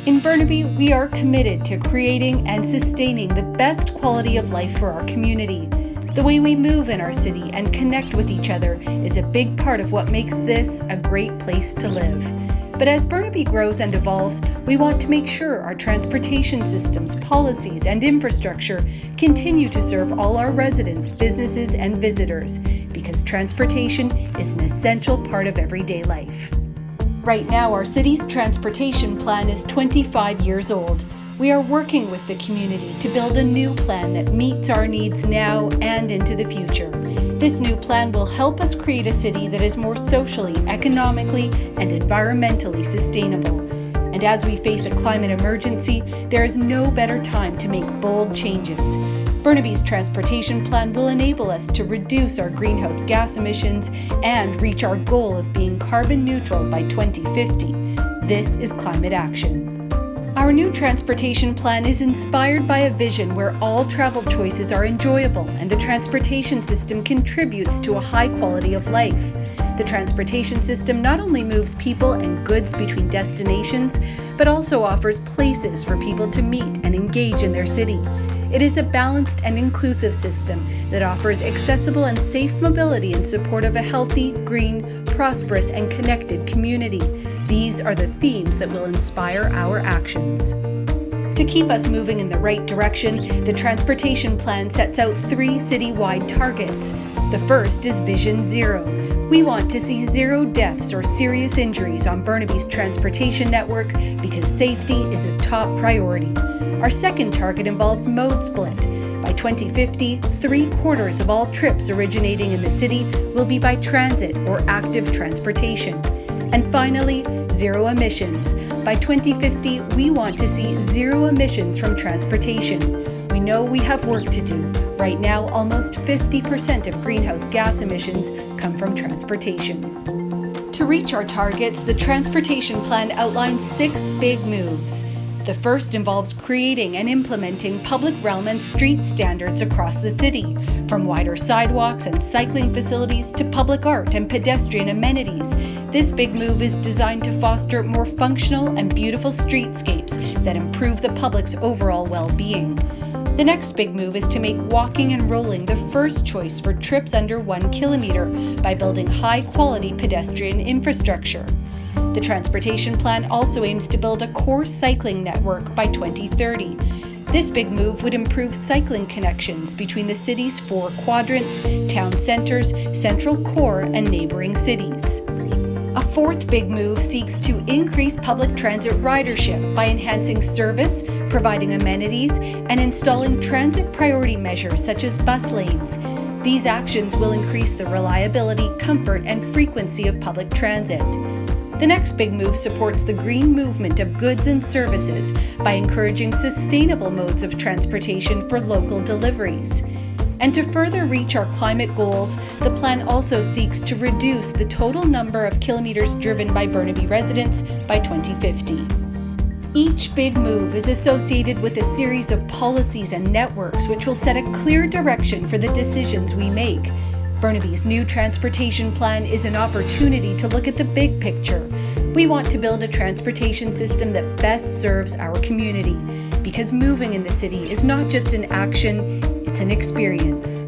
In Burnaby, we are committed to creating and sustaining the best quality of life for our community. The way we move in our city and connect with each other is a big part of what makes this a great place to live. But as Burnaby grows and evolves, we want to make sure our transportation systems, policies, and infrastructure continue to serve all our residents, businesses, and visitors, because transportation is an essential part of everyday life. Right now, our city's transportation plan is 25 years old. We are working with the community to build a new plan that meets our needs now and into the future. This new plan will help us create a city that is more socially, economically, and environmentally sustainable. And as we face a climate emergency, there is no better time to make bold changes. Burnaby's transportation plan will enable us to reduce our greenhouse gas emissions and reach our goal of being carbon neutral by 2050. This is climate action. Our new transportation plan is inspired by a vision where all travel choices are enjoyable and the transportation system contributes to a high quality of life. The transportation system not only moves people and goods between destinations, but also offers places for people to meet and engage in their city. It is a balanced and inclusive system that offers accessible and safe mobility in support of a healthy, green, prosperous, and connected community. These are the themes that will inspire our actions. To keep us moving in the right direction, the transportation plan sets out 3 citywide targets. The first is Vision Zero. We want to see 0 deaths or serious injuries on Burnaby's transportation network because safety is a top priority. Our second target involves mode split. By 2050, 3/4 of all trips originating in the city will be by transit or active transportation. And finally, 0 emissions. By 2050, we want to see 0 emissions from transportation. We know we have work to do. Right now, almost 50% of greenhouse gas emissions come from transportation. To reach our targets, the transportation plan outlines 6 big moves. The first involves creating and implementing public realm and street standards across the city, from wider sidewalks and cycling facilities to public art and pedestrian amenities. This big move is designed to foster more functional and beautiful streetscapes that improve the public's overall well-being. The next big move is to make walking and rolling the first choice for trips under 1 kilometer by building high-quality pedestrian infrastructure. The transportation plan also aims to build a core cycling network by 2030. This big move would improve cycling connections between the city's 4 quadrants, town centers, central core, and neighboring cities. A fourth big move seeks to increase public transit ridership by enhancing service, providing amenities, and installing transit priority measures such as bus lanes. These actions will increase the reliability, comfort, and frequency of public transit. The next big move supports the green movement of goods and services by encouraging sustainable modes of transportation for local deliveries. And to further reach our climate goals, the plan also seeks to reduce the total number of kilometers driven by Burnaby residents by 2050. Each big move is associated with a series of policies and networks which will set a clear direction for the decisions we make. Burnaby's new transportation plan is an opportunity to look at the big picture. We want to build a transportation system that best serves our community, because moving in the city is not just an action, it's an experience.